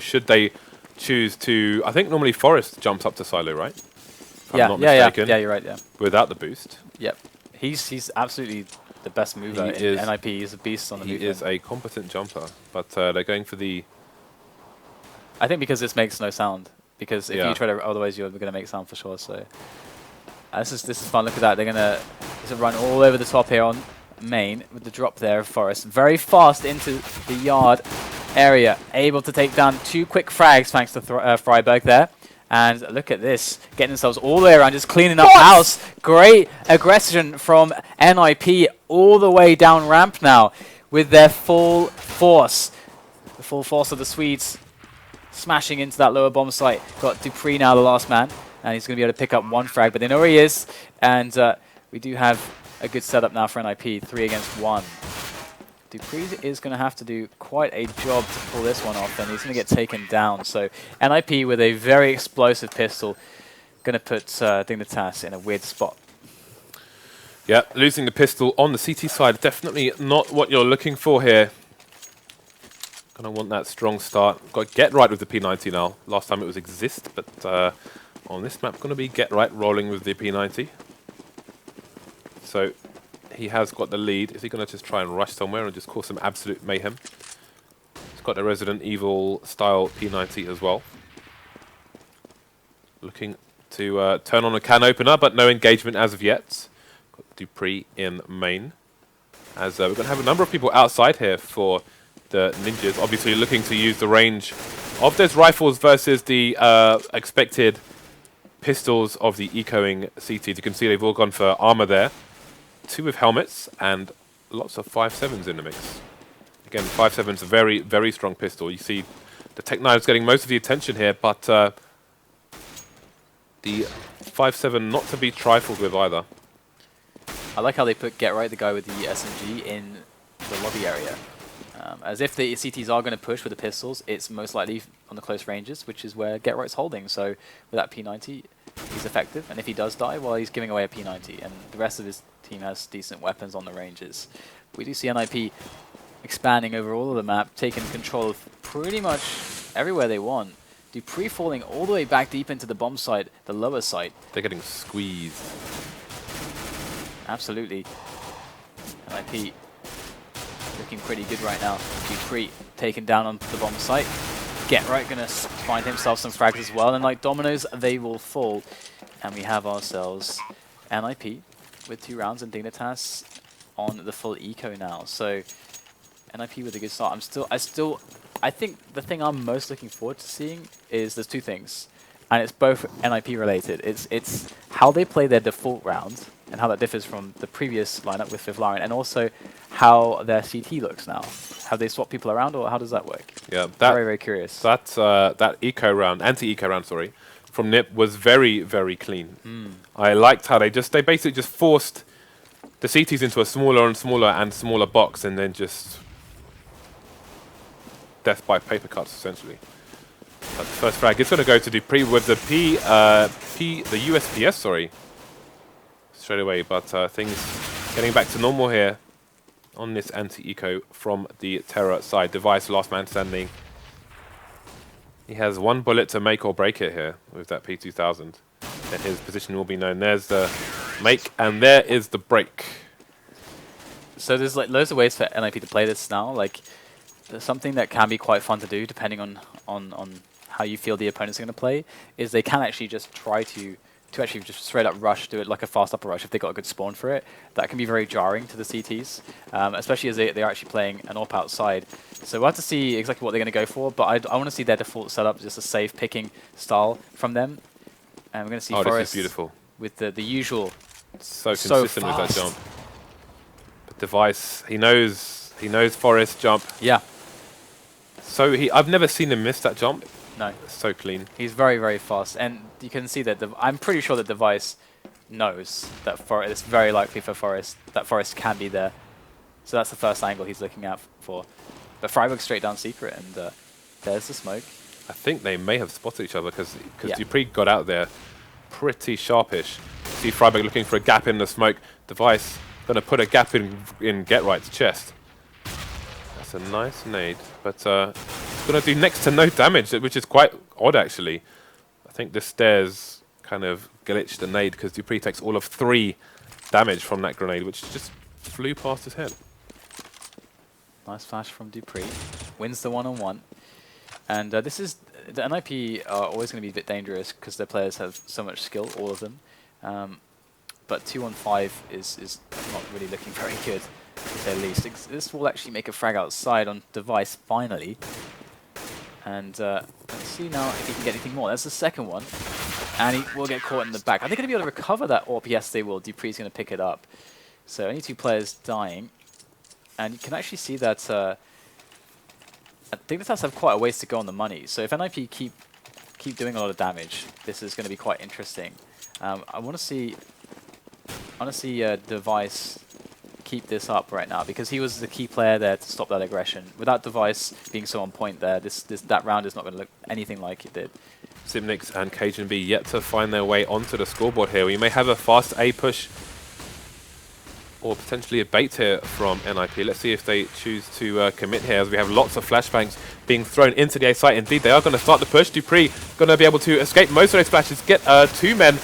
Should they choose to... I think normally Forest jumps up to silo, right? If I'm Yeah, not yeah, mistaken, yeah, you're right, yeah. without the boost. Yep. He's absolutely the best mover He in is- NIP. He's a beast on the He movement. is a competent jumper, but they're going for the... I think because this makes no sound. Because if Yeah. you try to, otherwise you're going to make sound for sure. So this is fun. Look at that. They're going to run all over the top here on main with the drop there of Forest. Very fast into the yard area. Able to take down 2 quick frags thanks to Freiberg there. And look at this, getting themselves all the way around, just cleaning up house. Great aggression from NIP all the way down ramp now with their full force. The full force of the Swedes smashing into that lower bomb site. Got Dupree now, the last man, and he's going to be able to pick up 1 frag, but they know where he is. And we do have a good setup now for NIP, 3 against 1. Dupree is going to have to do quite a job to pull this one off, and he's going to get taken down. So NIP with a very explosive pistol, going to put Dignitas in a weird spot. Yeah, losing the pistol on the CT side, definitely not what you're looking for here. Gonna want that strong start. Got Get Right with the P90 now. Last time it was Exist, but on this map, gonna be Get Right rolling with the P90. So he has got the lead. Is he gonna just try and rush somewhere and just cause some absolute mayhem? He's got the Resident Evil style P90 as well. Looking to turn on a can opener, but no engagement as of yet. Got Dupree in main. As we're gonna have a number of people outside here for the Ninjas, obviously looking to use the range of those rifles versus the expected pistols of the ecoing CTs. You can see they've all gone for armor there. 2 with helmets and lots of 5.7s in the mix. Again, 5.7's a very, very strong pistol. You see the Tech 9 is getting most of the attention here, but the 5.7 not to be trifled with either. I like how they put Get Right, the guy with the SMG, in the lobby area. As if the CTs are going to push with the pistols, it's most likely on the close ranges, which is where Get Right's holding. So with that P90, he's effective. And if he does die, well, he's giving away a P90. And the rest of his team has decent weapons on the ranges. We do see NIP expanding over all of the map, taking control of pretty much everywhere they want. Dupree falling all the way back deep into the bomb site, the lower site. They're getting squeezed. Absolutely. NIP looking pretty good right now. Dupree taken down on the bomb site. Get Right gonna find himself some frags as well, and like dominoes, they will fall. And we have ourselves NIP with 2 rounds and Dignitas on the full eco now. So NIP with a good start. I think the thing I'm most looking forward to seeing is there's 2 things, and it's both NIP related. It's how they play their default round and how that differs from the previous lineup with Fifth Lion, and also how their CT looks now. Have they swapped people around, or how does that work? Yeah, Very, very curious. That eco round, anti-eco round, sorry, from NIP was very, very clean. I liked how they basically just forced the CTs into a smaller and smaller box, and then just death by paper cuts essentially. But the first frag is going to go to Dupree with the the USPS, sorry, straight away. But things getting back to normal here on this anti-eco from the Terror side. Device, last man standing. He has 1 bullet to make or break it here with that P2000. Then his position will be known. There's the make, and there is the break. So there's like loads of ways for NIP to play this now. Like there's something that can be quite fun to do depending on how you feel the opponents are going to play, is they can actually just try to actually just straight up rush, do it like a fast upper rush if they got a good spawn for it. That can be very jarring to the CTs, especially as they're actually playing an AWP outside. So we'll have to see exactly what they're going to go for, but I want to see their default setup, just a safe picking style from them. And we're going to see Forest this is beautiful. With the usual. So consistent with that jump. But Device, he knows Forest jump. Yeah. So I've never seen him miss that jump. No. So clean. He's very, very fast. And you can see that I'm pretty sure the Device knows that it's very likely for Forest, that Forest can be there. So that's the first angle he's looking out for. But Freiburg's straight down secret, and there's the smoke. I think they may have spotted each other because Yeah. Dupree got out there pretty sharpish. See Freiburg looking for a gap in the smoke. Device going to put a gap in Get Right's chest. That's a nice nade, but going to do next to no damage, which is quite odd, actually. I think the stairs kind of glitched the nade because Dupree takes all of 3 damage from that grenade, which just flew past his head. Nice flash from Dupree. Wins the one-on-one. And this is... The NIP are always going to be a bit dangerous because their players have so much skill, all of them. But 2-on-5 is not really looking very good, to say the least. This will actually make a frag outside on device, finally. And let's see now if he can get anything more. That's the second one. And he will get caught in the back. Are they going to be able to recover that AWP? Yes, they will. Dupree's going to pick it up. So only 2 players dying. And you can actually see that Dignitas have quite a ways to go on the money. So if NIP keep doing a lot of damage, this is going to be quite interesting. I want to see Device keep this up right now because he was the key player there to stop that aggression. Without Device being so on point there, that round is not going to look anything like it did. Zipnix and Cajun B yet to find their way onto the scoreboard here. We may have a fast A push or potentially a bait here from NIP. Let's see if they choose to commit here, as we have lots of flashbangs being thrown into the A site. Indeed, they are going to start the push. Dupree going to be able to escape most of those splashes, get 2 men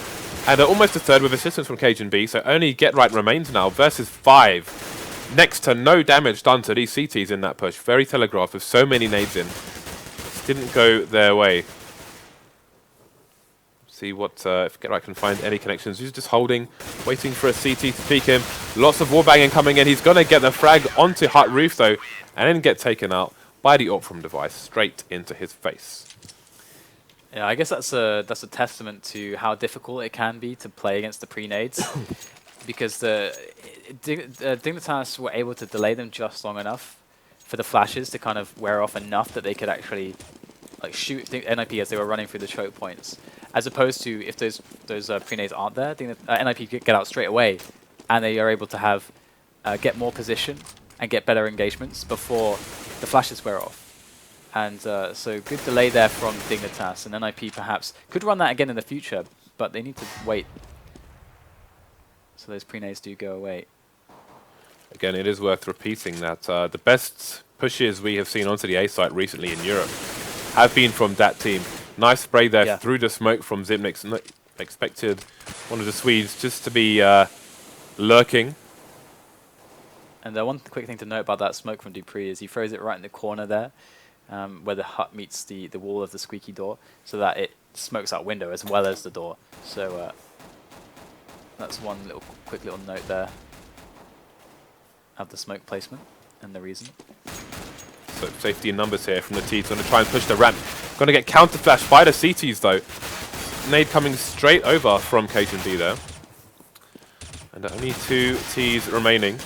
and almost a third with assistance from Cajun B. So only Get Right remains now versus 5. Next to no damage done to these CTs in that push. Very telegraphed with so many nades in. Didn't go their way. See what if Get Right can find any connections. He's just holding, waiting for a CT to peek him. Lots of wallbanging coming in. He's going to get the frag onto hut roof though, and then get taken out by the AWP from device straight into his face. Yeah, I guess that's a testament to how difficult it can be to play against the pre-nades, because the Dignitas were able to delay them just long enough for the flashes to kind of wear off enough that they could actually like shoot NIP as they were running through the choke points. As opposed to if those pre-nades aren't there, NIP get out straight away, and they are able to have get more position and get better engagements before the flashes wear off. And so good delay there from Dignitas, and NIP perhaps could run that again in the future, but they need to wait so those pre-nades do go away. Again, it is worth repeating that the best pushes we have seen onto the A site recently in Europe have been from that team. Nice spray there through the smoke from Zipnix. Expected one of the Swedes just to be lurking. And one quick thing to note about that smoke from Dupree is he throws it right in the corner there, where the hut meets the wall of the squeaky door, so that it smokes out window as well as the door. So that's one quick little note there of the smoke placement and the reason. So safety in numbers here from the T's. Going to try and push the ramp. Going to get counter flashed by the CTs though. Nade coming straight over from Cajun B there. And only 2 T's remaining.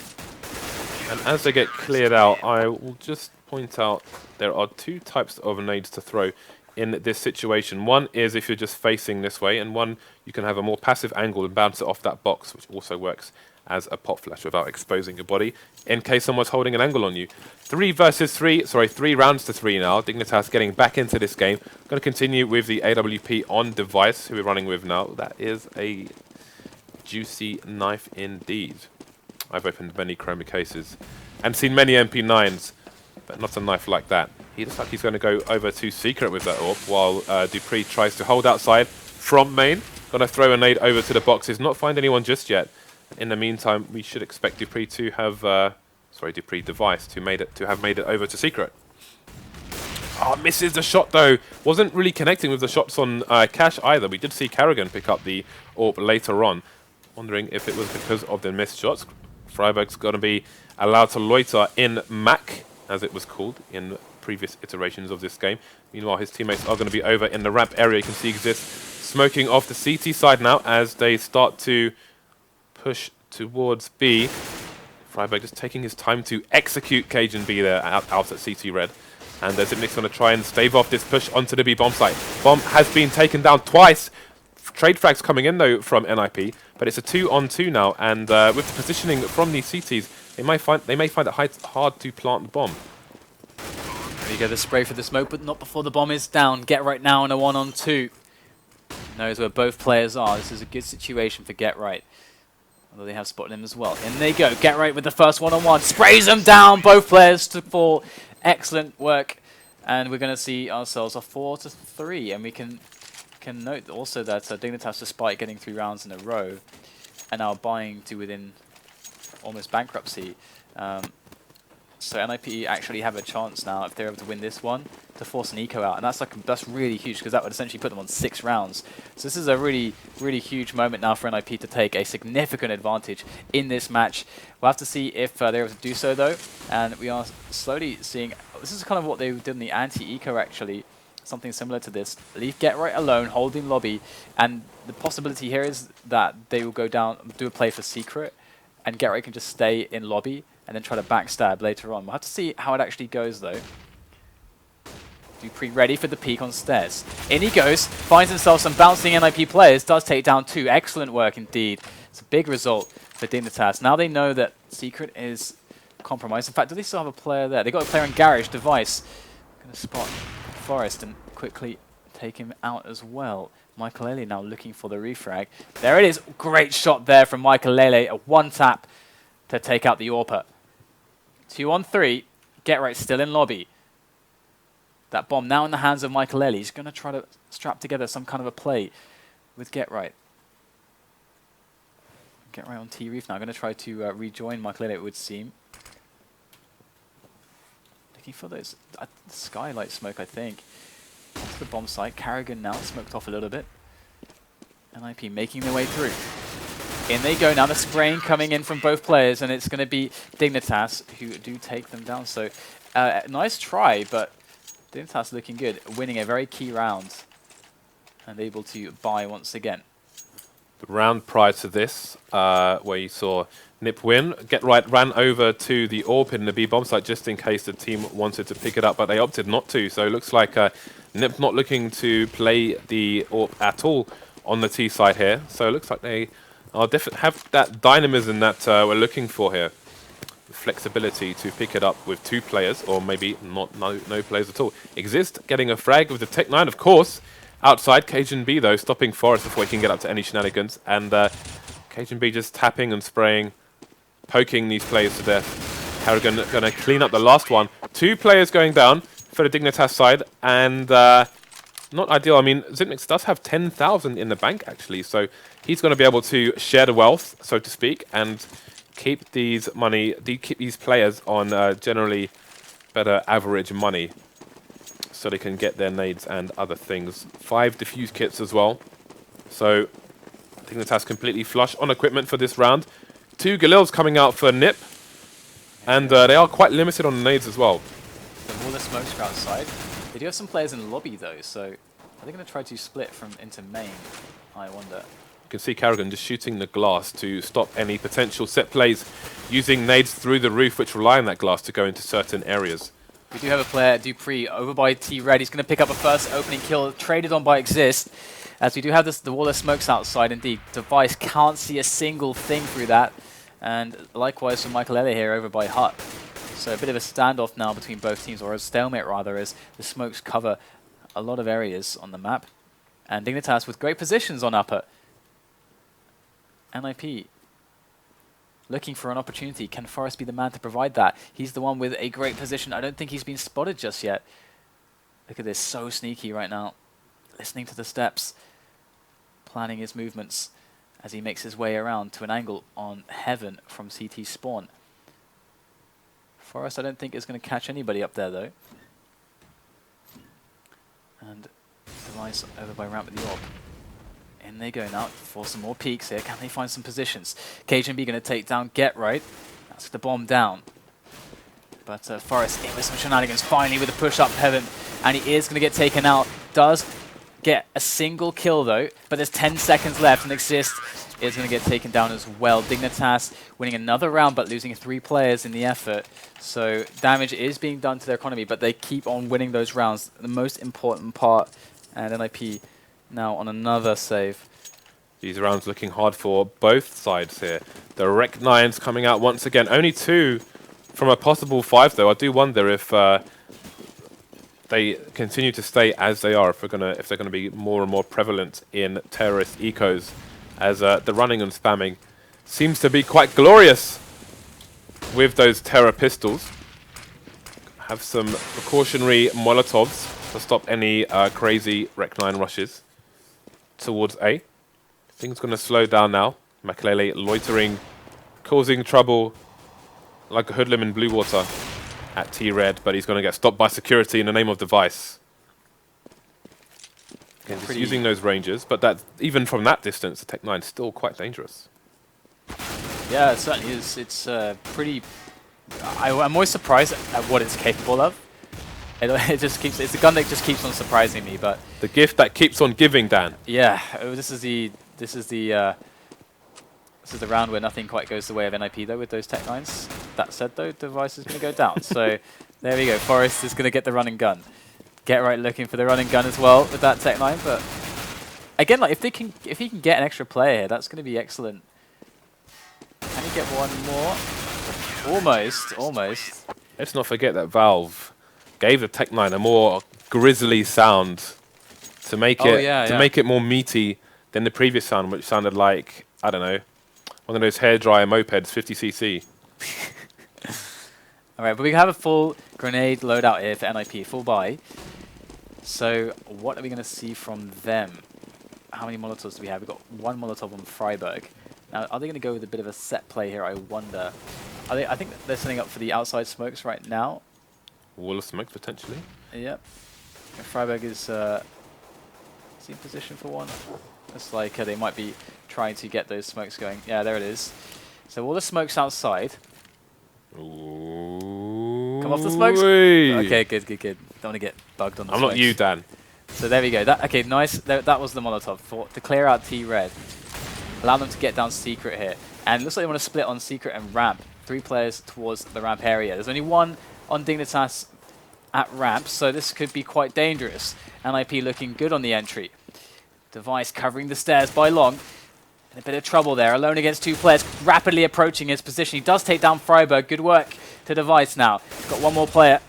And as they get cleared out, I will just point out there are 2 types of nades to throw in this situation. One is if you're just facing this way, and one you can have a more passive angle and bounce it off that box, which also works as a pop flash without exposing your body in case someone's holding an angle on you. 3 rounds to 3 now. Dignitas getting back into this game. Going to continue with the AWP on device, who we're running with now. That is a juicy knife indeed. I've opened many chroma cases and seen many MP9s, but not a knife like that. He looks like he's going to go over to Secret with that AWP, while Dupree tries to hold outside from main. Going to throw a nade over to the boxes, not find anyone just yet. In the meantime, we should expect Dupree to have, Dupree device to have made it over to Secret. Oh, misses the shot though. Wasn't really connecting with the shots on Cash either. We did see Carrigan pick up the AWP later on. Wondering if it was because of the missed shots. Freiburg's going to be allowed to loiter in MAC, as it was called in previous iterations of this game. Meanwhile, his teammates are going to be over in the ramp area. You can see Exist smoking off the CT side now as they start to push towards B. Freiburg just taking his time to execute Cajun B there out at CT red. And Zipnix going to try and stave off this push onto the B bomb site. Bomb has been taken down twice. Trade frags coming in though from NIP, but it's a 2-on-2 now, and with the positioning from these CTs, they may find it hard to plant the bomb. There you go, the spray for the smoke, but not before the bomb is down. Get Right now in a 1-on-2. Knows where both players are. This is a good situation for Get Right. Although they have spotted him as well. In they go. Get Right with the first 1-on-1. Sprays them down. Both players to fall. Excellent work And we're going to see ourselves a 4-3, and we can note also that Dignitas, despite getting 3 rounds in a row, are now buying to within almost bankruptcy. So NIP actually have a chance now, if they're able to win this one, to force an eco out, and that's really huge, because that would essentially put them on 6 rounds. So this is a really, really huge moment now for NIP to take a significant advantage in this match. We'll have to see if they're able to do so, though, and we are slowly seeing, this is kind of what they did in the anti-eco, actually, something similar to this. Leave Get Right alone, holding lobby, and the possibility here is that they will go down, do a play for secret, and Get Right can just stay in lobby, and then try to backstab later on. We'll have to see how it actually goes, though. Dupree ready for the peek on stairs. In he goes, finds himself some bouncing NIP players, does take down 2. Excellent work indeed. It's a big result for Dignitas. Now they know that Secret is compromised. In fact, do they still have a player there? They got a player in Garage, Device. Going to spot Forest and quickly take him out as well. Michael Lele now looking for the refrag. There it is. Great shot there from Michael Lele. A 1-tap to take out the AWPer. 2 on 3. Get Right still in lobby. That bomb now in the hands of Michael Lele. He's going to try to strap together some kind of a play with Get Right. Get Right on T-Reef now. Going to try to rejoin Michael Lele, it would seem. Looking for those skylight smoke, I think. Onto the bomb site. Carrigan now smoked off a little bit. NIP making their way through. In they go now, the spraying coming in from both players, and it's going to be Dignitas who do take them down. So, nice try, but Dignitas looking good, winning a very key round, and able to buy once again. The round prior to this, where you saw Nip win, Get Right ran over to the AWP in the B bomb site just in case the team wanted to pick it up, but they opted not to. So it looks like Nip not looking to play the AWP at all on the T side here. So it looks like they are definitely have that dynamism that we're looking for here. The flexibility to pick it up with 2 players, or maybe no players at all. Exist getting a frag with the Tech 9, of course. Outside, Cajun B, though, stopping Forest before he can get up to any shenanigans. And Cajun B just tapping and spraying, poking these players to death. Carrigan going to clean up the last one. 2 players going down for the Dignitas side, and not ideal. I mean, Zipnix does have 10,000 in the bank, actually, so he's going to be able to share the wealth, so to speak, and keep these players on generally better average money, so they can get their nades and other things. 5 defuse kits as well. So Dignitas completely flush on equipment for this round. 2 Galils coming out for Nip, and they are quite limited on nades as well. The wall of smokes are outside. They do have some players in the lobby though, so are they going to try to split from into main? I wonder. You can see Carrigan just shooting the glass to stop any potential set plays, using nades through the roof which rely on that glass to go into certain areas. We do have a player, Dupree, over by T-Red. He's going to pick up a first opening kill, traded on by Exist. As we do have the wall of smokes outside, indeed. Device can't see a single thing through that. And likewise for Michael Lele here over by Hut. So a bit of a standoff now between both teams, or a stalemate rather, as the smokes cover a lot of areas on the map. And Dignitas with great positions on upper. NIP looking for an opportunity. Can Forrest be the man to provide that? He's the one with a great position. I don't think he's been spotted just yet. Look at this, so sneaky right now. Listening to the steps, planning his movements as he makes his way around to an angle on Heaven from CT spawn. Forrest, I don't think is going to catch anybody up there though. And Device over by ramp with the AWP. In they go now for some more peeks here. Can they find some positions? Cajun B going to take down Get Right. That's the bomb down. But Forrest in with some shenanigans finally with a push up Heaven. And he is going to get taken out. Does get a single kill though. But there's 10 seconds left and Exist is going to get taken down as well. Dignitas winning another round but losing 3 players in the effort. So damage is being done to their economy, but they keep on winning those rounds. The most important part. And NIP now on another save. These rounds looking hard for both sides here. The Rec 9s coming out once again. Only 2 from a possible 5 though. I do wonder if they continue to stay as they are, if they're gonna be more and more prevalent in terrorist ecos, as the running and spamming seems to be quite glorious with those terror pistols. have some precautionary Molotovs to stop any crazy Rec 9 rushes towards A. Things going to slow down now. Makalele loitering, causing trouble like a hoodlum in blue water at T-Red, but he's going to get stopped by security in the name of Device. Again, just using those ranges, but that even from that distance, the Tech 9 is still quite dangerous. Yeah, it certainly is. It's pretty... I'm always surprised at what it's capable of. It just keeps... It's a gun that just keeps on surprising me, but... The gift that keeps on giving, Dan. Yeah, this is the round where nothing quite goes the way of NIP, though, with those Tech 9s. That said, though, Device is going to go down. So, there we go. Forest is going to get the run and gun. Get right looking for the run and gun as well with that Tech 9, but... Again, like, if he can get an extra player here, that's going to be excellent. Can he get one more? Almost. Let's not forget that Valve gave the Tech 9 a more grisly sound to make make it more meaty than the previous sound, which sounded like, I don't know, one of those hairdryer mopeds, 50cc. All right, but we have a full grenade loadout here for NIP, full buy. So what are we going to see from them? How many Molotovs do we have? We've got one Molotov on Freiburg. Now, are they going to go with a bit of a set play here, I wonder? I think they're setting up for the outside smokes right now. Wall of smokes, potentially. Yep. And Freiburg is in position for one. It's like they might be trying to get those smokes going. Yeah, there it is. So all the smokes outside. Ooh. Come off the smokes. Okay, good. Don't want to get bugged on the smokes. I'm not you, Dan. So there we go. Okay, nice. That was the Molotov to clear out T-Red. Allow them to get down Secret here. And it looks like they want to split on Secret and Ramp. 3 players towards the Ramp area. There's only one on Dignitas at Ramp, so this could be quite dangerous. NIP looking good on the entry. Device covering the stairs by Long. In a bit of trouble there. Alone against 2 players. Rapidly approaching his position. He does take down Freiburg. Good work to Device now. He's got one more player,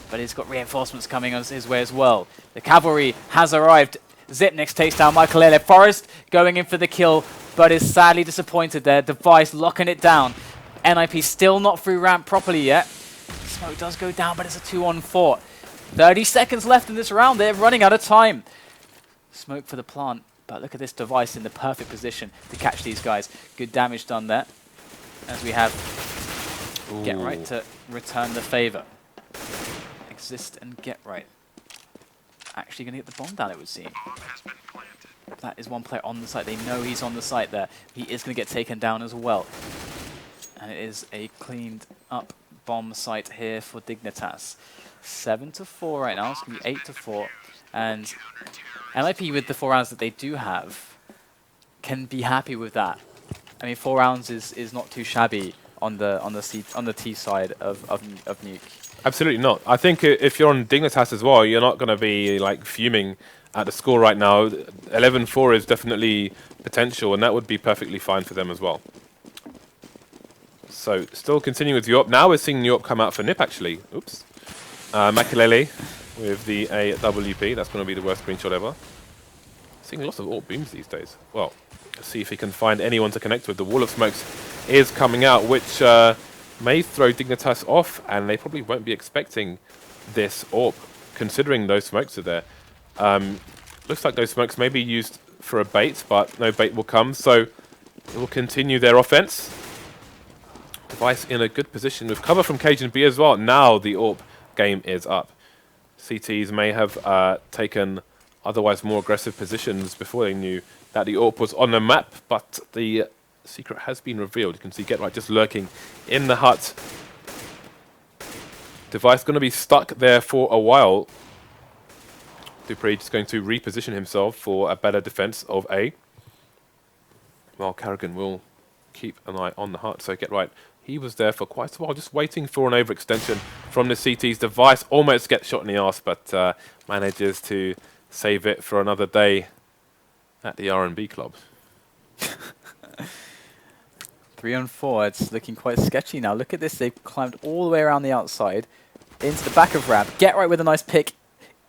but he's got reinforcements coming on his way as well. The cavalry has arrived. Zipnix takes down Makalele. Forest going in for the kill, but is sadly disappointed there. Device locking it down. NIP still not through Ramp properly yet. Smoke does go down, but it's a 2-on-4. 30 seconds left in this round. They're running out of time. Smoke for the plant, but look at this Device in the perfect position to catch these guys. Good damage done there. As we have Get Right to return the favor. Exist and Get Right. Actually going to get the bomb down, it would seem. That is one player on the site. They know he's on the site there. He is going to get taken down as well. And it is a cleaned up bomb site here for Dignitas. 7-4 right now. It's going to be 8-4. And NIP, with the 4 rounds that they do have, can be happy with that. I mean, 4 rounds is not too shabby on the T side of Nuke. Absolutely not. I think if you're on Dignitas as well, you're not going to be like fuming at the score right now. 11-4 is definitely potential, and that would be perfectly fine for them as well. So still continuing with Yorp. Now we're seeing Yorp come out for Nip, actually. Oops. Makalele with the AWP. That's going to be the worst screenshot ever. Seeing lots of AWP booms these days. Well, let's see if he can find anyone to connect with. The wall of smokes is coming out, which may throw Dignitas off, and they probably won't be expecting this AWP, considering those smokes are there. Looks like those smokes may be used for a bait, but no bait will come, so they will continue their offense. Device in a good position with cover from Cajun B as well. Now the AWP game is up. CTs may have taken otherwise more aggressive positions before they knew that the AWP was on the map, but the secret has been revealed. You can see Get Right just lurking in the hut. Device going to be stuck there for a while. Dupree just going to reposition himself for a better defense of A. While Carrigan will keep an eye on the hut. So Get Right, he was there for quite a while, just waiting for an overextension from the CT's. Device almost gets shot in the arse, but manages to save it for another day at the R&B club. 3-on-4, it's looking quite sketchy now. Look at this, they've climbed all the way around the outside into the back of Ramp. Get Right with a nice pick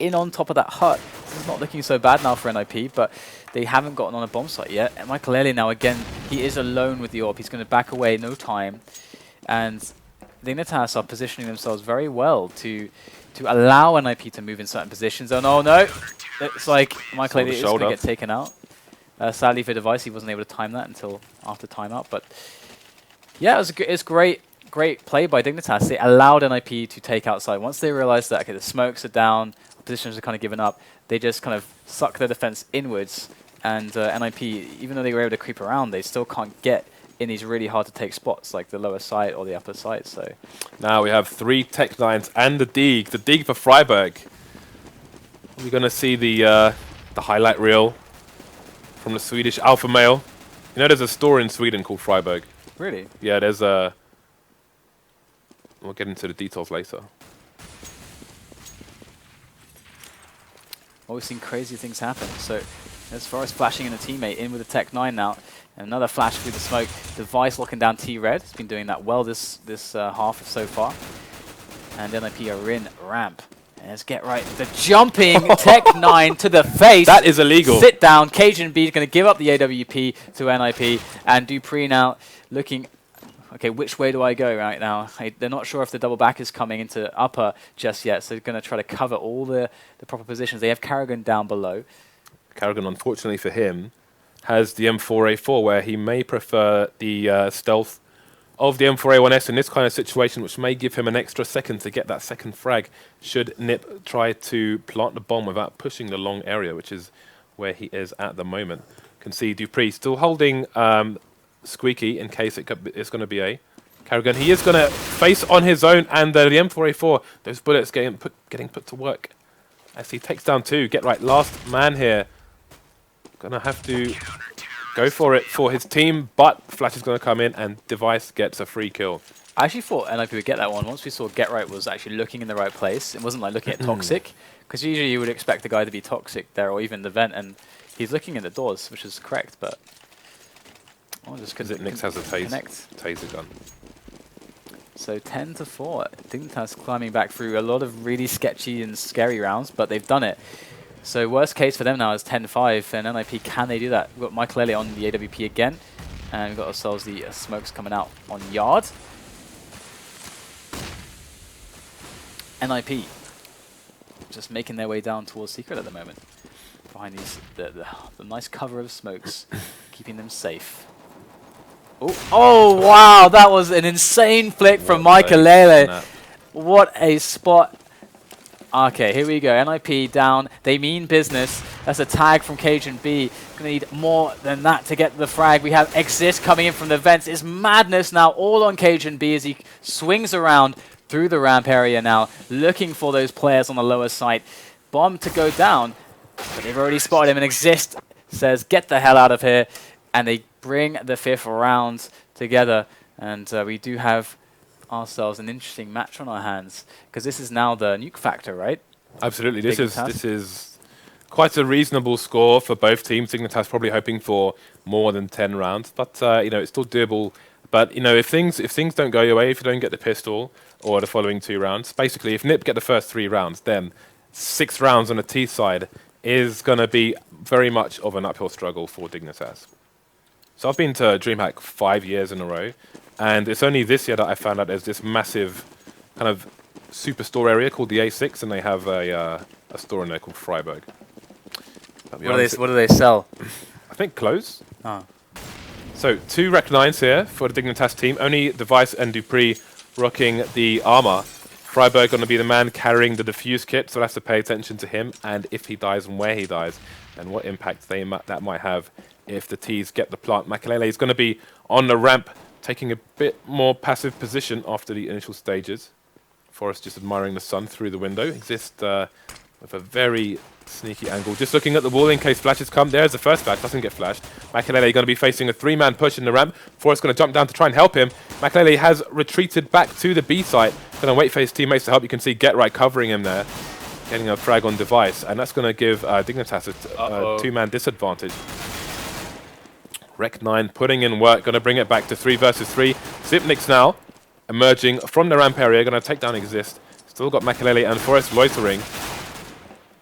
in on top of that hut. This is not looking so bad now for NIP, but they haven't gotten on a bomb site yet. And Makalele now, again, he is alone with the AWP. He's going to back away, no time. And Dignitas are positioning themselves very well to allow NIP to move in certain positions. Oh no! It's like Michael is going to get taken out. Sadly for Device, he wasn't able to time that until after timeout. But yeah, it's great play by Dignitas. They allowed NIP to take outside. Once they realized that, okay, the smokes are down, positions are kind of given up, they just kind of suck their defense inwards. And NIP, even though they were able to creep around, they still can't get in these really hard to take spots like the lower side or the upper side. So now we have 3 Tech9s and the Dig for Freiburg. We're going to see the highlight reel from the Swedish alpha male. You know, there's a store in Sweden called Freiburg. Really? Yeah, there's a... We'll get into the details later. Well, we've seen crazy things happen. So there's Forest flashing in a teammate in with a Tech9 now. And another flash through the smoke. Device locking down T-Red. He's been doing that well this half so far. And NIP are in ramp. And let's get right. The jumping Tech9 to the face. That is illegal. Sit down. Cajun B is going to give up the AWP to NIP. And Dupree now looking... Okay, which way do I go right now? They're not sure if the double back is coming into upper just yet, so they're going to try to cover all the proper positions. They have Karrigan down below. Karrigan, unfortunately for him, has the M4A4, where he may prefer the stealth of the M4A1S in this kind of situation, which may give him an extra second to get that second frag, should Nip try to plant the bomb without pushing the long area, which is where he is at the moment. You can see Dupree still holding... Squeaky in case it's going to be a Karrigan. He is going to face on his own, and the M4A4, those bullets getting put to work as he takes down 2. Get right, last man here. Going to have to go for it for his team, but Flash is going to come in, and Device gets a free kill. I actually thought NIP would get that one once we saw Get Right was actually looking in the right place. It wasn't like looking at Toxic, because usually you would expect the guy to be Toxic there, or even the vent, and he's looking at the doors, which is correct, but... Oh, just because Nix has a taser gun. So 10-4. Dignitas climbing back through a lot of really sketchy and scary rounds, but they've done it. So worst case for them now is 10-5, and NIP, can they do that? We've got Michael Elliott on the AWP again, and we've got ourselves the smokes coming out on Yard. NIP just making their way down towards Secret at the moment. Behind these the nice cover of smokes, keeping them safe. Oh, wow, that was an insane flick from Michael Lele. What a spot. Okay, here we go. NIP down. They mean business. That's a tag from Cajun B. Gonna need more than that to get the frag. We have Exist coming in from the vents. It's madness now, all on Cajun B as he swings around through the ramp area now, looking for those players on the lower side. Bomb to go down, but they've already spotted him, and Exist says, get the hell out of here. And they bring the 5th round together, and we do have ourselves an interesting match on our hands, because this is now the nuke factor, right? Absolutely. This is quite a reasonable score for both teams. Dignitas probably hoping for more than 10 rounds, but you know, it's still doable. But you know, if things don't go your way, if you don't get the pistol or the following 2 rounds, basically if Nip get the first 3 rounds, then 6 rounds on the T side is going to be very much of an uphill struggle for Dignitas. So I've been to DreamHack 5 years in a row, and it's only this year that I found out there's this massive kind of superstore area called the A6, and they have a store in there called Freiburg. What do they sell? I think clothes. Oh. So 2 Rec 9s here for the Dignitas team. Only Device and Dupree rocking the armor. Freiburg going to be the man carrying the defuse kit, so we'll have to pay attention to him, and if he dies and where he dies, and what impact that might have if the T's get the plant. Makalele is going to be on the ramp, taking a bit more passive position after the initial stages. Forrest just admiring the sun through the window. Exist with a very sneaky angle. Just looking at the wall in case flashes come. There's the first flash, doesn't get flashed. Makalele going to be facing a 3-man push in the ramp. Forrest going to jump down to try and help him. Makalele has retreated back to the B site. Going to wait for his teammates to help. You can see Get Right covering him there, getting a frag on Device, and that's going to give Dignitas a 2-man disadvantage. Rec 9 putting in work, going to bring it back to 3 versus 3. Zipniks now emerging from the ramp area, going to take down Exist. Still got Makalele and Forrest loitering.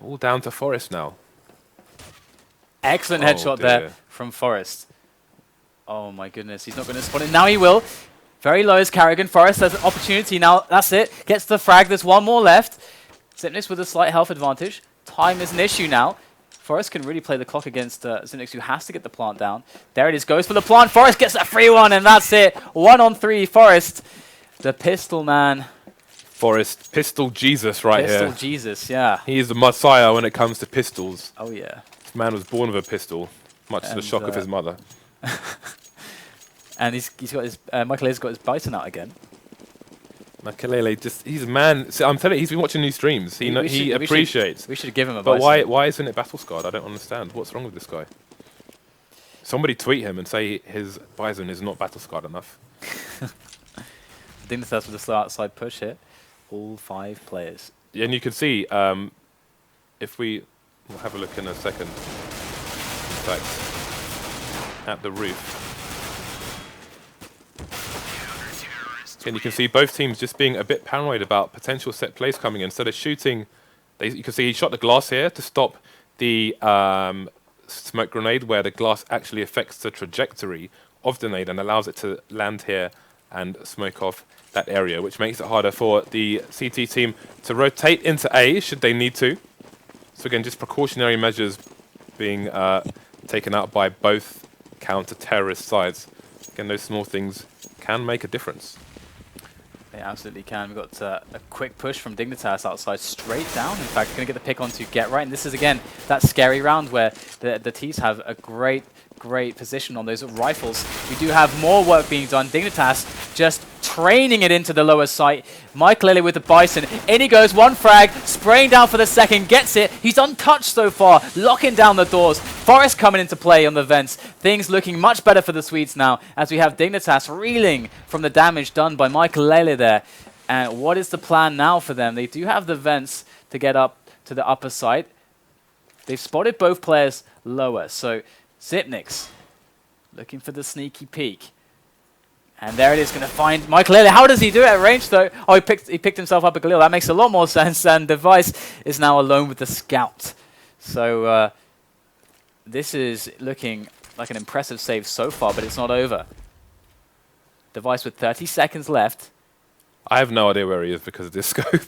All down to Forrest now. Excellent headshot there from Forrest. Oh my goodness, he's not going to spot it. Now he will. Very low is Carrigan. Forest has an opportunity now. That's it. Gets the frag. There's one more left. Xyp9x with a slight health advantage. Time is an issue now. Forest can really play the clock against Xyp9x, who has to get the plant down. There it is. Goes for the plant. Forest gets that free one, and that's it. 1-on-3. Forest, the pistol man. Forest, pistol Jesus right here. Pistol Jesus, yeah. He is the messiah when it comes to pistols. Oh, yeah. This man was born with a pistol, much to the shock of his mother. And he's got his Michael got his bison out again. Makelele, he's a man. See, I'm telling you, he's been watching new streams. He appreciates. We should give him a but bison. why isn't it battle scarred? I don't understand. What's wrong with this guy? Somebody tweet him and say his bison is not battle scarred enough. Dignitas with a slow outside push here. All 5 players. Yeah, and you can see if we'll have a look in a second. In fact, at the roof. And you can see both teams just being a bit paranoid about potential set plays coming in. Instead of shooting, you can see he shot the glass here to stop the smoke grenade, where the glass actually affects the trajectory of the nade and allows it to land here and smoke off that area, which makes it harder for the CT team to rotate into A should they need to. So again, just precautionary measures being taken out by both counter-terrorist sides. Again, those small things can make a difference. They absolutely can. We've got a quick push from Dignitas outside, straight down. In fact, going to get the pick onto Get Right. And this is, again, that scary round where the T's have a great position on those rifles. We do have more work being done. Dignitas just training it into the lower site. Mike Lilly with the Bison. In he goes, 1 frag, spraying down for the second, gets it. He's untouched so far, locking down the doors. Forest coming into play on the vents. Things looking much better for the Swedes now, as we have Dignitas reeling from the damage done by Mike Lilly there. And what is the plan now for them? They do have the vents to get up to the upper side. They've spotted both players lower, so Xyp9x looking for the sneaky peek. And there it is, going to find Mike Lilly. How does he do it at range, though? Oh, he picked himself up a Galil. That makes a lot more sense. And Device is now alone with the scout. So this is looking like an impressive save so far, but it's not over. Device with 30 seconds left. I have no idea where he is because of this scope.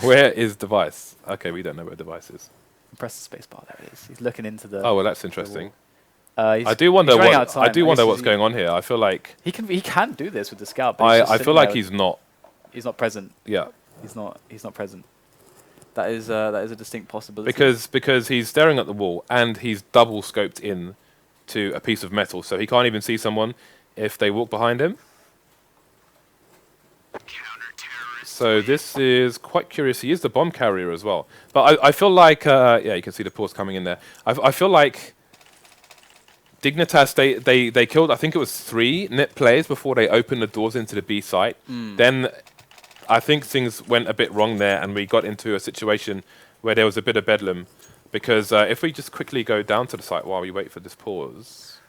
Where is Device? Okay, we don't know where Device is. Press the spacebar. There it is. He's looking into the. Oh well, that's interesting. I do wonder what's going on here. I feel like he can do this with the scout. But I feel like he's not. He's not present. Yeah. He's not present. That is a distinct possibility. Because he's staring at the wall and he's double scoped in to a piece of metal, so he can't even see someone if they walk behind him. So this is quite curious. He is the bomb carrier as well. But I feel like yeah, you can see the pause coming in there. I feel like Dignitas, they killed, I think it was 3 NIP players before they opened the doors into the B site. Then I think things went a bit wrong there and we got into a situation where there was a bit of bedlam. Because if we just quickly go down to the site while we wait for this pause,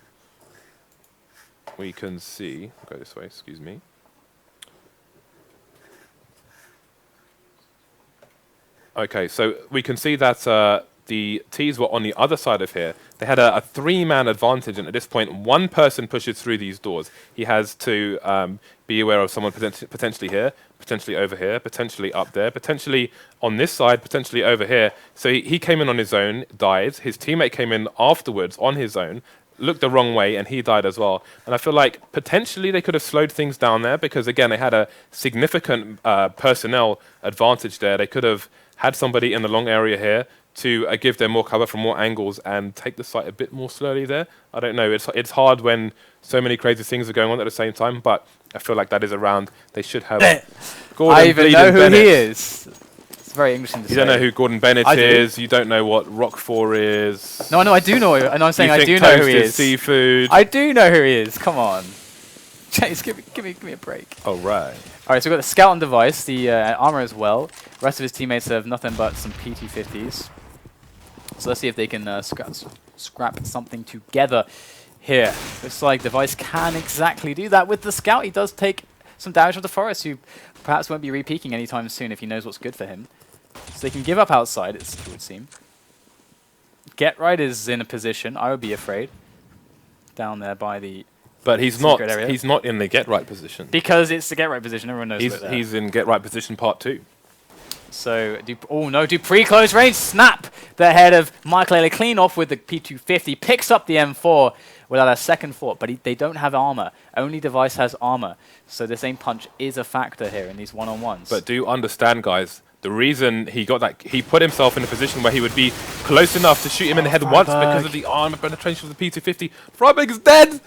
we can see, go this way, excuse me. Okay, so we can see that the T's were on the other side of here. They had a 3-man advantage, and at this point, 1 person pushes through these doors. He has to be aware of someone potentially here, potentially over here, potentially up there, potentially on this side, potentially over here. So he came in on his own, died. His teammate came in afterwards on his own, looked the wrong way, and he died as well. And I feel like potentially they could have slowed things down there because, again, they had a significant personnel advantage there. They could have had somebody in the long area here to give them more cover from more angles and take the site a bit more slowly there. I don't know. It's hard when so many crazy things are going on at the same time, but I feel like that is a round they should have. I even know who he is. It's very interesting to say. You don't know who Gordon Bennett is. You don't know what Roquefort is. No, I do know. And I'm saying I do know who he is. Seafood. I do know who he is. Come on. Chase, give me a break. Oh, right. All right, so we've got the scout on Device, the armor as well. The rest of his teammates have nothing but some PT-50s. So let's see if they can scrap something together here. Looks like Device can exactly do that. With the scout, he does take some damage from the Forest, who perhaps won't be re-peeking anytime soon if he knows what's good for him. So they can give up outside, it would seem. Get Right is in a position, I would be afraid, down there by the But he's secret area. not. He's not in the get right position. Because it's the get right position. Everyone knows about that. He's in get right position part 2. So, oh no, Dupree close range, snap the head of Michael clean off with the P250, picks up the M4 without a second thought, but they don't have armor. Only Device has armor. So this aim punch is a factor here in these one-on-ones. But do understand, guys, the reason he got that, he put himself in a position where he would be close enough to shoot him in the head once because of the armor penetration of the P250. Freiberg is dead!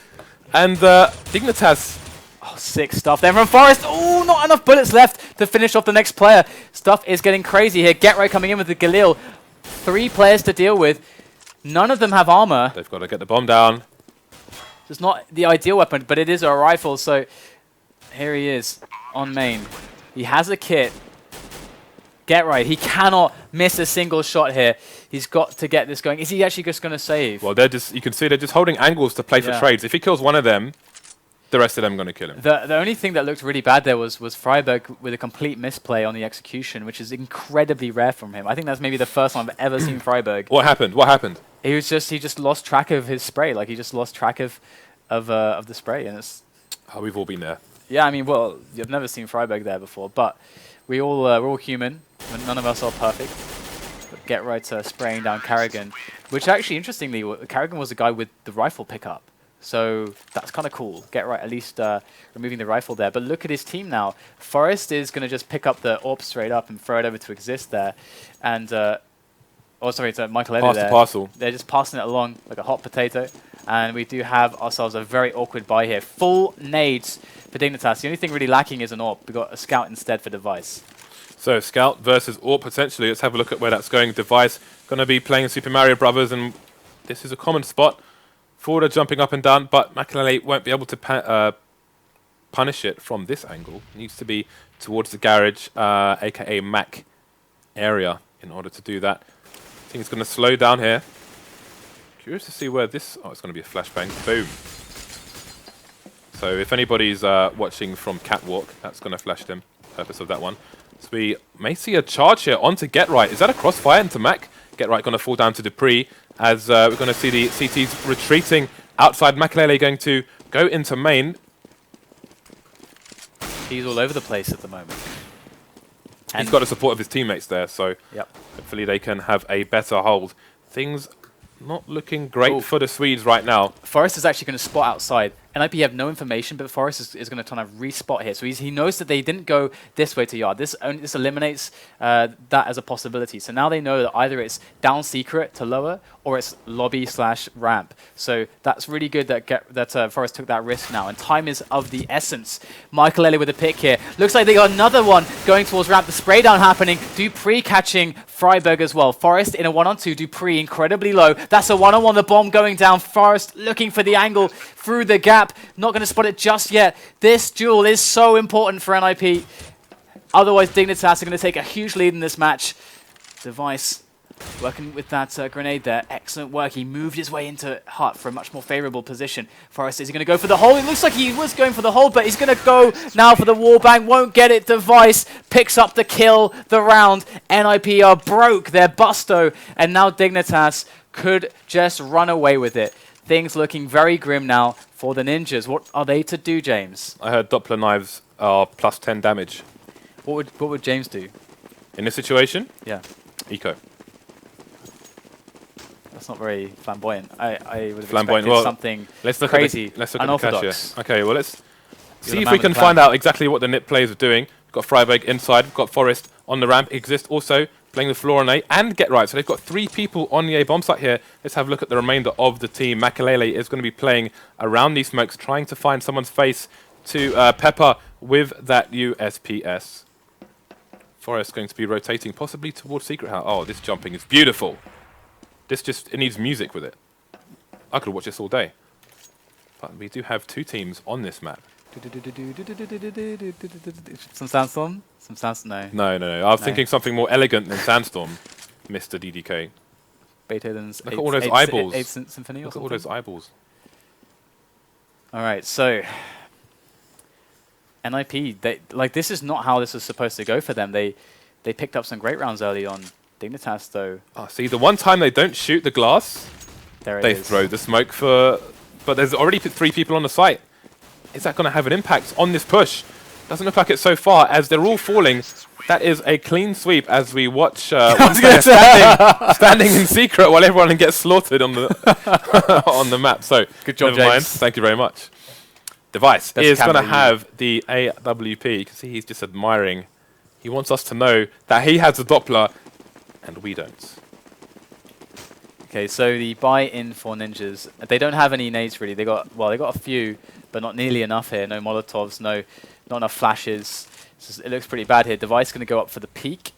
And Dignitas. Oh, sick stuff there from Forest. Oh, not enough bullets left to finish off the next player. Stuff is getting crazy here. Get Right coming in with the Galil. 3 players to deal with. None of them have armor. They've got to get the bomb down. It's not the ideal weapon, but it is a rifle. So here he is on main. He has a kit. Get Right. He cannot miss a single shot here. He's got to get this going. Is he actually just going to save? Well, they're just, you can see they're just holding angles to play for trades. If he kills one of them, the rest of them are going to kill him. The only thing that looked really bad there was Freiberg with a complete misplay on the execution, which is incredibly rare from him. I think that's maybe the first time I've ever seen Freiberg. What happened? What happened? He just lost track of his spray. Like he just lost track of the spray, and it's. Oh, we've all been there. Yeah, I mean, well, you've never seen Freiberg there before, but we're all human. None of us are perfect. But Get Right spraying down Carrigan, which actually, interestingly, Carrigan was the guy with the rifle pickup. So that's kind of cool. Get Right at least removing the rifle there. But look at his team now. Forest is going to just pick up the AWP straight up and throw it over to Exist there. And, oh, sorry, it's Michael Eddy there. Parcel. They're just passing it along like a hot potato. And we do have ourselves a very awkward buy here. Full nades for Dignitas. The only thing really lacking is an AWP. We've got a Scout instead for Device. So Scout versus AWP potentially. Let's have a look at where that's going. Device going to be playing Super Mario Brothers, and this is a common spot. Forward jumping up and down, but Makelele won't be able to punish it from this angle. It needs to be towards the garage, aka Mac area, in order to do that. I think it's going to slow down here. Curious to see where this... Oh, it's going to be a flashbang. Boom. So if anybody's watching from Catwalk, that's going to flash them. Purpose of that one. So we may see a charge here onto Get Right. Is that a crossfire into Mac? Get Right going to fall down to Dupree. As we're going to see the CTs retreating outside. Makelele going to go into main. He's all over the place at the moment. And he's got the support of his teammates there, so hopefully they can have a better hold. Things not looking great for the Swedes right now. Forrest is actually going to spot outside. NIP have no information, but Forrest is going to try to respot here. So he knows that they didn't go this way to yard. This eliminates that as a possibility. So now they know that either it's down secret to lower or it's lobby/ramp. So that's really good that Forrest took that risk now. And time is of the essence. Michael Ellie with a pick here. Looks like they got another one going towards ramp. The spray down happening. Dupree catching Freiberg as well. Forrest in a 1-on-2. Dupree incredibly low. That's a 1-on-1. The bomb going down. Forrest looking for the angle through the gap. Not going to spot it just yet. This duel is so important for NIP. Otherwise, Dignitas are going to take a huge lead in this match. Device working with that grenade there. Excellent work. He moved his way into Hut for a much more favorable position. Forrest, is he going to go for the hole? It looks like he was going for the hole, but he's going to go now for the wallbang. Won't get it. Device picks up the kill, the round. NIP are broke. They're busto. And now Dignitas could just run away with it. Things looking very grim now for the Ninjas. What are they to do, James? I heard Doppler knives are plus 10 damage. What would James do? In this situation? Yeah. Eco. That's not very flamboyant. I would have Flamboyant. expected something crazy, let's look unorthodox. at the cash here. Okay, well, let's see if we can find out exactly what the NIP players are doing. We've got Freiberg inside. We've got Forrest on the ramp. Exist also playing the floor on A and Get Right. So they've got 3 people on the A bomb site here. Let's have a look at the remainder of the team. Makelele is going to be playing around these smokes, trying to find someone's face to pepper with that USPS. Forrest going to be rotating possibly towards Secret House. Oh, this jumping is beautiful. It needs music with it. I could watch this all day. But we do have 2 teams on this map. Some Sandstorm? Some Sandstorm? No. No. I was thinking something more elegant than Sandstorm, Mr. DDK. Beethoven's Look at all those eyeballs. Eighth Symphony or Look at something? all those eyeballs. All right, so NIP, this is not how this is supposed to go for them. They picked up some great rounds early on. Dignitas, though. Oh, see, the one time they don't shoot the glass, There it they is. throw the smoke for but there's already 3 people on the site. Is that going to have an impact on this push? Doesn't look like it so far, as they're all falling. That is a clean sweep as we watch one player standing in secret while everyone gets slaughtered on the on the map. So good job, never mind. James. Thank you very much. Device Best is going to camera have the AWP. You can see he's just admiring. He wants us to know that he has a Doppler and we don't. Okay, so the buy-in for Ninjas, they don't have any nades really. They got a few, but not nearly enough here. No Molotovs, not enough flashes. It looks pretty bad here. Device going to go up for the peak,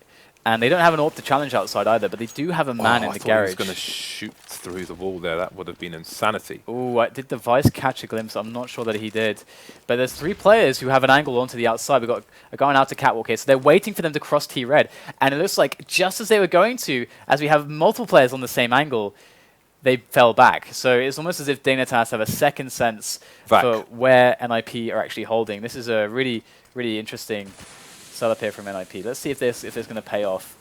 and they don't have an AWP to challenge outside either, but they do have a man in the garage. He was going to shoot through the wall there. That would have been insanity. Oh, did Device catch a glimpse? I'm not sure that he did. But there's 3 players who have an angle onto the outside. We've got a guy out to catwalk here, so they're waiting for them to cross T-Red. And it looks like just as they were going to, as we have multiple players on the same angle, they fell back. So it's almost as if Dignitas have a second sense for where NIP are actually holding. This is a really, really interesting setup here from NIP. Let's see if this is going to pay off.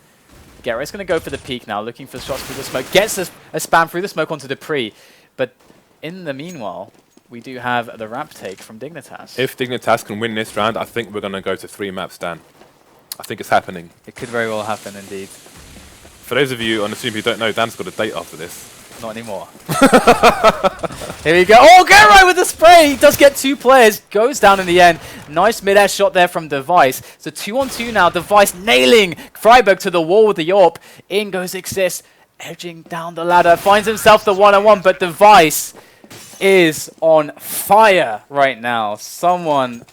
Garrett's going to go for the peak now, looking for shots through the smoke. Gets a spam through the smoke onto Dupree. But in the meanwhile, we do have the ramp take from Dignitas. If Dignitas can win this round, I think we're going to go to 3 maps, Dan. I think it's happening. It could very well happen indeed. For those of you on the stream who don't know, Dan's got a date after this. Not anymore. Here we go. Oh, get right with the spray. He does get 2 players. Goes down in the end. Nice mid-air shot there from Device. So 2-on-2 now. Device nailing Freiburg to the wall with the AWP. In goes Exist. Edging down the ladder. Finds himself the 1-on-1. But Device is on fire right now. Someone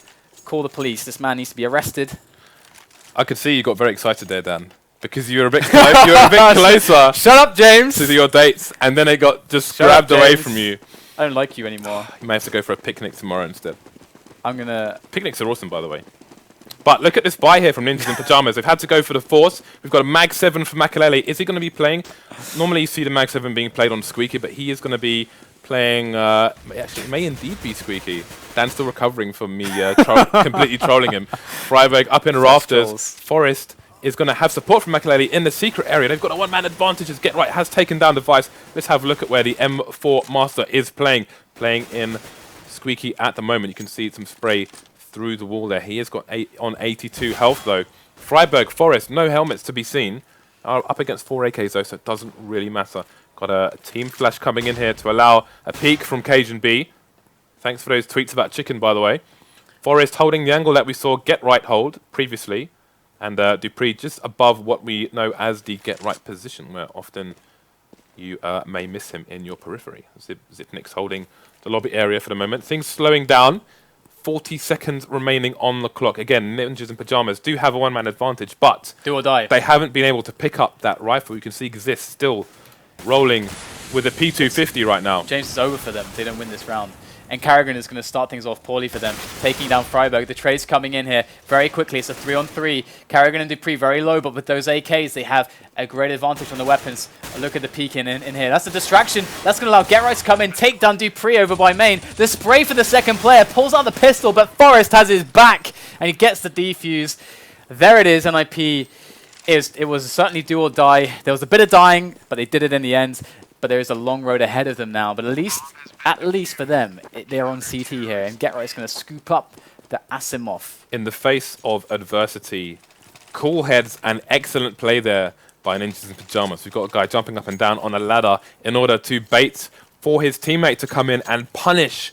call the police. This man needs to be arrested. I could see you got very excited there, Dan. Because you were a bit closer. Shut up, James. To your dates, and then it got just grabbed away from you. I don't like you anymore. You may have to go for a picnic tomorrow instead. I'm gonna. Picnics are awesome, by the way. But look at this buy here from Ninjas in Pyjamas. They've had to go for the Force. We've got a Mag 7 for Makalele. Is he going to be playing? Normally you see the Mag 7 being played on Squeaky, but he is going to be playing. Actually, it may indeed be Squeaky. Dan's still recovering from me completely trolling him. Freiburg up in rafters. Forest is going to have support from Makalele in the secret area. They've got a 1-man advantage as Get Right has taken down Device. Let's have a look at where the M4 Master is playing. Playing in Squeaky at the moment. You can see some spray through the wall there. He has got on 82 health though. Freiburg, Forest, no helmets to be seen. Up against 4 AKs though, so it doesn't really matter. Got a team flash coming in here to allow a peek from Cajun B. Thanks for those tweets about chicken, by the way. Forest holding the angle that we saw Get Right hold previously. And Dupree just above what we know as the Get Right position, where often you may miss him in your periphery. Zipnik's holding the lobby area for the moment. Things slowing down. 40 seconds remaining on the clock. Again, Ninjas in Pyjamas do have a 1-man advantage, but do or die. They haven't been able to pick up that rifle. You can see Exist still rolling with a P250 right now. James is over for them. They don't win this round. And Carrigan is going to start things off poorly for them, taking down Freiburg. The trade's coming in here very quickly. It's a 3-on-3. Carrigan and Dupree very low, but with those AKs, they have a great advantage on the weapons. A look at the peek in here. That's a distraction. That's going to allow Get Right to come in, take down Dupree over by main. The spray for the second player, pulls out the pistol, but Forrest has his back, and he gets the defuse. There it is, NIP. It was certainly do or die. There was a bit of dying, but they did it in the end. But there is a long road ahead of them now. But at least for them, they're on CT here. And Get Right's going to scoop up the Asimov. In the face of adversity, cool heads and excellent play there by Ninjas in Pyjamas. We've got a guy jumping up and down on a ladder in order to bait for his teammate to come in and punish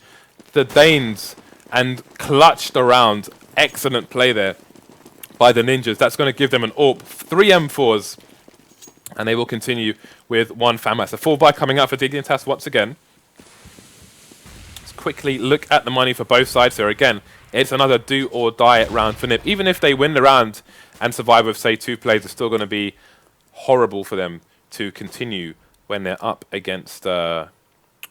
the Danes and clutch the round. Excellent play there by the Ninjas. That's going to give them an AWP. 3 M4s. And they will continue with 1 FAMAS. A full buy coming out for Dignitas once again. Let's quickly look at the money for both sides here. Again, it's another do or die round for NIP. Even if they win the round and survive with, say, 2 plays, it's still going to be horrible for them to continue when they're up against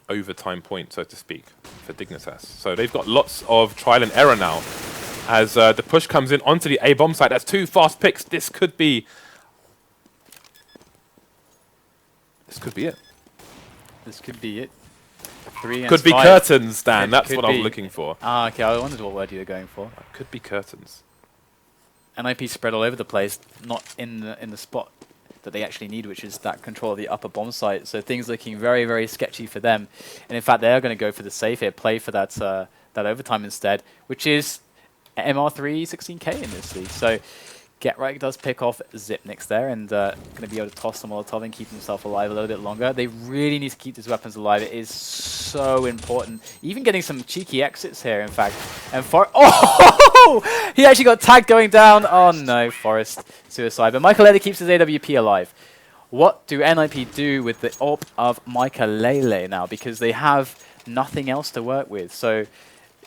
overtime point, so to speak, for Dignitas. So they've got lots of trial and error now. As the push comes in onto the A-bomb site. That's 2 fast picks. This could be it. This could be it. 3 could be 5. Curtains, Dan. That's what I'm looking for. Ah, okay. I wondered what word you were going for. Could be curtains. NIP spread all over the place, not in the spot that they actually need, which is that control of the upper bomb site. So things looking very, very sketchy for them. And in fact, they are going to go for the save here, play for that that overtime instead, which is MR3 16k in this league. So Get Right does pick off Zipnix there, and going to be able to toss the Molotov and keep himself alive a little bit longer. They really need to keep these weapons alive. It is so important. Even getting some cheeky exits here, in fact. And oh! He actually got tagged going down. Oh no, Forest suicide. But Michael keeps his AWP alive. What do NIP do with the AWP of Michael now? Because they have nothing else to work with. So,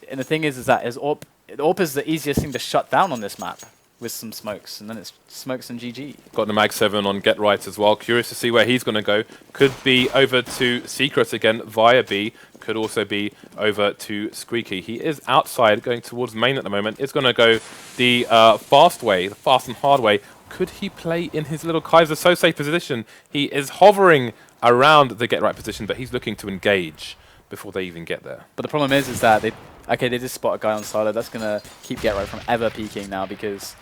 and the thing is that AWP is the easiest thing to shut down on this map, with some smokes, and then it's smokes and GG. Got the Mag 7 on Get Right as well. Curious to see where he's going to go. Could be over to Secret again via B. Could also be over to Squeaky. He is outside, going towards main at the moment. It's going to go the fast way, the fast and hard way. Could he play in his little Kaiser so safe position? He is hovering around the Get Right position, but he's looking to engage before they even get there. But the problem is that they just spot a guy on silo. That's going to keep Get Right from ever peeking now because,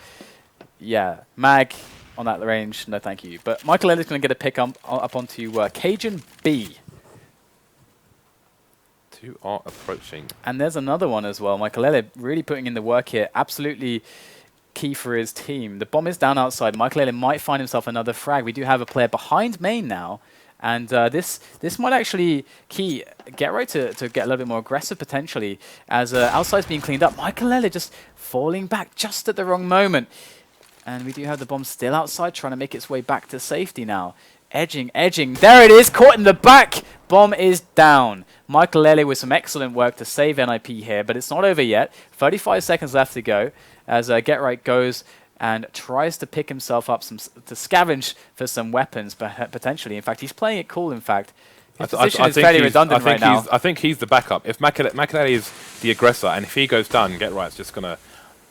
yeah, Mag on that range, no thank you. But Michael is going to get a pick up onto Cajun B. Two are approaching. And there's another one as well. Michael really putting in the work here. Absolutely key for his team. The bomb is down outside. Michael might find himself another frag. We do have a player behind main now. And this might actually key Get Right to get a little bit more aggressive potentially, as outside's being cleaned up. Michael just falling back just at the wrong moment. And we do have the bomb still outside, trying to make its way back to safety now. Edging. There it is, caught in the back. Bomb is down. Michael with some excellent work to save NIP here, but it's not over yet. 35 seconds left to go as Get Right goes and tries to pick himself up, to scavenge for some weapons, potentially. In fact, he's playing it cool, in fact. His position is fairly redundant right now. I think he's the backup. If Makalele is the aggressor, and if he goes down, Get Right's just going to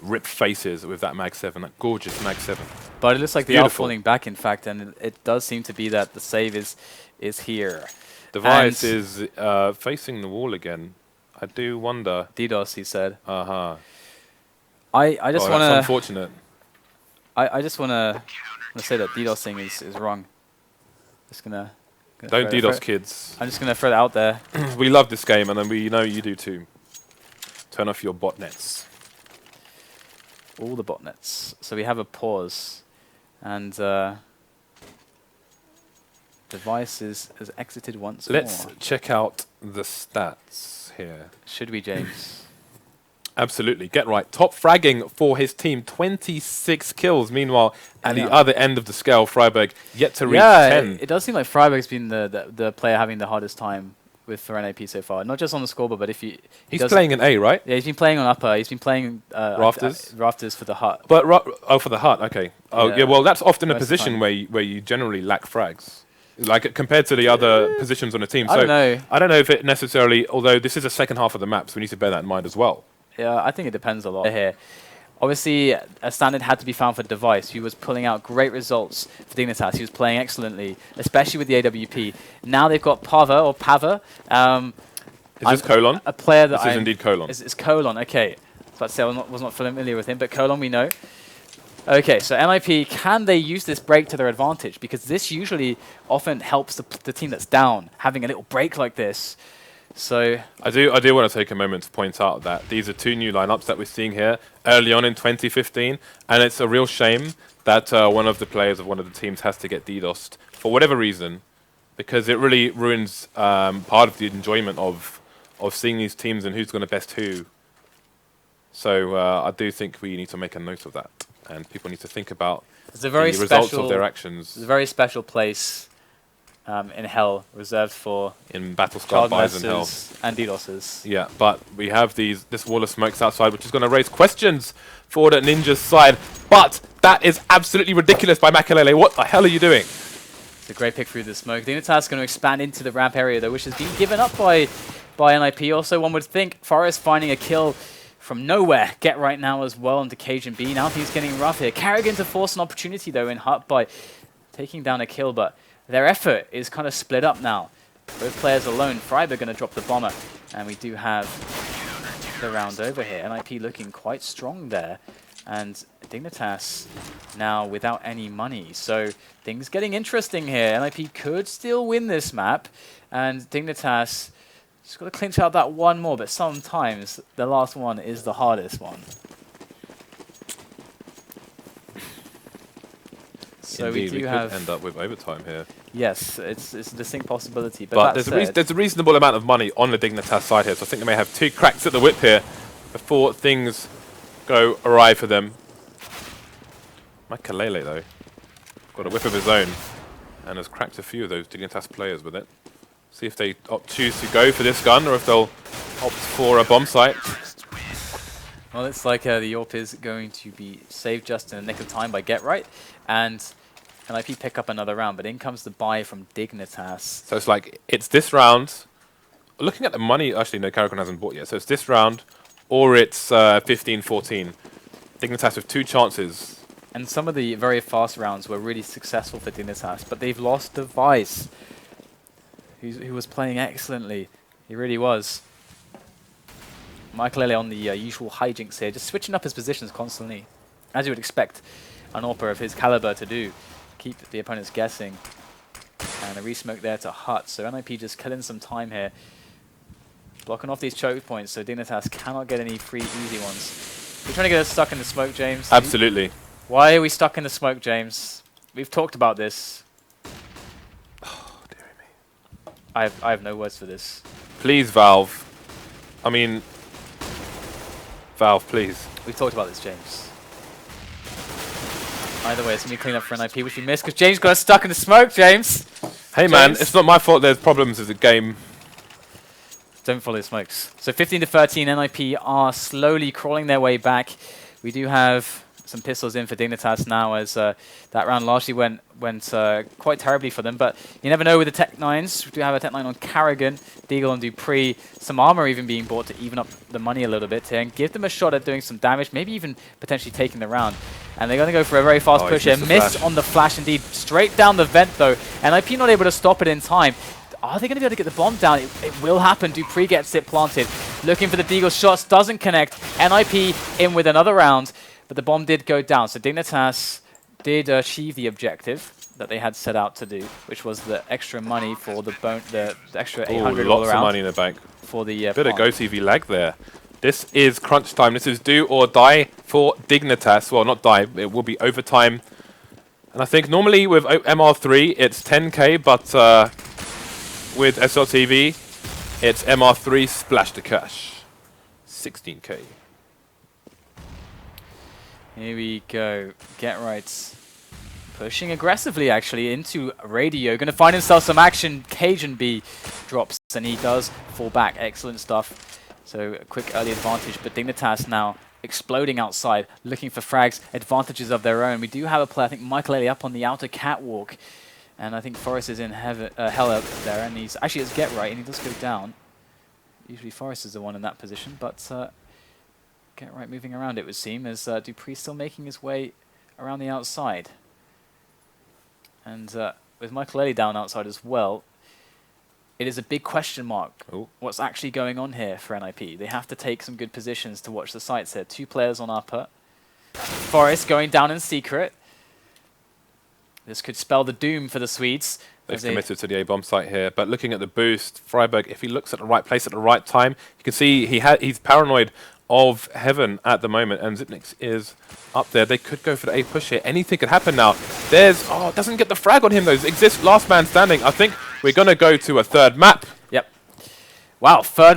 rip faces with that Mag 7, that gorgeous Mag 7. But it looks like they are falling back, in fact, and it does seem to be that the save is here. Device is facing the wall again. I do wonder. DDoS, he said. Uh-huh. I just want to... That's unfortunate. I just want to say that DDoS thing is wrong. Just gonna don't DDoS, kids. I'm just gonna throw it out there. We love this game, and then we know you do too. Turn off your botnets. All the botnets. So we have a pause, and Device has exited once more. Let's check out the stats here. Should we, James? Absolutely. Get Right. Top fragging for his team. 26 kills. Meanwhile, at the other end of the scale, Freiburg yet to reach 10. It does seem like Freiburg's been the player having the hardest time for NAP so far. Not just on the scoreboard, but if you... He's playing an A, right? Yeah, he's been playing on upper. He's been playing... Rafters? Rafters for the hut. But for the hut, okay. Oh, yeah, well, that's often a position where you generally lack frags. Like, compared to the other positions on the team. I don't know. I don't know if it necessarily... Although this is the second half of the map, so we need to bear that in mind as well. Yeah, I think it depends a lot here. Obviously, a standard had to be found for Device. He was pulling out great results for Dignitas. He was playing excellently, especially with the AWP. Now they've got Pava. Is this Colon? A player that this is indeed Colon. It's Colon, okay. But I was not familiar with him, but Colon we know. Okay, so NIP, can they use this break to their advantage? Because this usually often helps the team that's down, having a little break like this. So I do want to take a moment to point out that these are two new lineups that we're seeing here early on in 2015, and it's a real shame that one of the players of one of the teams has to get DDoSed for whatever reason, because it really ruins part of the enjoyment of seeing these teams and who's going to best who. So I do think we need to make a note of that, and people need to think about the results of their actions. It's a very special place in Hell, reserved for in Battlescar Buys in Hell and DDoSes. Yeah, but we have this wall of smokes outside, which is going to raise questions for the Ninja's side. But that is absolutely ridiculous by Makalele. What the hell are you doing? It's a great pick through the smoke. Dignitas is going to expand into the ramp area, though, which has been given up by NIP. Also, one would think Forest finding a kill from nowhere. Get Right now as well into Cajun B. Now things getting rough here. Carrigan to force an opportunity, though, in Hut by taking down a kill, but their effort is kind of split up now. Both players alone. Freiburg going to drop the bomber. And we do have the round over here. NIP looking quite strong there. And Dignitas now without any money. So things getting interesting here. NIP could still win this map, and Dignitas just got to clinch out that one more, but sometimes the last one is the hardest one. So Indeed, we do could have end up with overtime here. Yes, it's a distinct possibility. But there's a reasonable amount of money on the Dignitas side here, so I think they may have 2 cracks at the whip here before things go awry for them. Makalele, though, got a whip of his own and has cracked a few of those Dignitas players with it. See if they choose to go for this gun or if they'll opt for a bomb site. Well, it's like the AWP is going to be saved just in the nick of time by Get Right, and NIP pick up another round, but in comes the buy from Dignitas. So it's like, it's this round. Looking at the money, actually, no, Caracon hasn't bought yet. So it's this round, or it's 15-14. Dignitas with 2 chances. And some of the very fast rounds were really successful for Dignitas, but they've lost Device, who was playing excellently. He really was. Makalele on the usual hijinks here, just switching up his positions constantly, as you would expect an AWPer of his caliber to do. Keep the opponents guessing. And a resmoke there to Hut, so NIP just killing some time here. Blocking off these choke points, so Dignitas cannot get any free, easy ones. We're trying to get us stuck in the smoke, James. Absolutely. Why are we stuck in the smoke, James? We've talked about this. Oh, dear me. I have no words for this. Please, Valve. I mean, Valve, please. We've talked about this, James. Either way, it's going to be clean up for NIP, which we missed because James got us stuck in the smoke, James. Hey, James. man, it's not my fault there's problems with the game. Don't follow the smokes. So 15-13, NIP are slowly crawling their way back. We do have some pistols in for Dignitas now, as that round largely went quite terribly for them. But you never know with the Tech 9s. We do have a Tech 9 on Carrigan, Deagle and Dupree. Some armor even being bought to even up the money a little bit here and give them a shot at doing some damage, maybe even potentially taking the round. And they're going to go for a very fast push here. Missed on the flash indeed. Straight down the vent though. NIP not able to stop it in time. Are they going to be able to get the bomb down? It will happen. Dupree gets it planted. Looking for the Deagle shots. Doesn't connect. NIP in with another round. But the bomb did go down. So Dignitas did achieve the objective that they had set out to do, which was the extra money for the extra $800 lots round of money in the bank. For the bit of GoTV lag there. This is crunch time. This is do or die for Dignitas. Well, not die. It will be overtime. And I think normally with MR3 it's 10k, but with SLTV it's MR3 splash to cash. 16k. Here we go. Get Right. Pushing aggressively, actually, into Radio. Going to find himself some action. Cajun B drops, and he does fall back. Excellent stuff. So a quick early advantage, but Dignitas now exploding outside, looking for frags, advantages of their own. We do have a player, I think Makalele up on the outer catwalk, and I think Forrest is in hell up there, and he's actually it's Get Right, and he does go down. Usually Forrest is the one in that position, but Get Right moving around, it would seem, as Dupree still making his way around the outside. And with Makalele down outside as well, it is a big question mark. Ooh. What's actually going on here for NIP? They have to take some good positions to watch the sights here. 2 players on upper. Forrest going down in secret. This could spell the doom for the Swedes. They've committed to the A-bomb site here, but looking at the boost, Freiburg, if he looks at the right place at the right time, you can see he's paranoid of heaven at the moment, and Zipnix is up there. They could go for the A push here. Anything could happen now. Doesn't get the frag on him though. Exists last man standing. I think we're going to go to a third map. Yep. Wow, third map.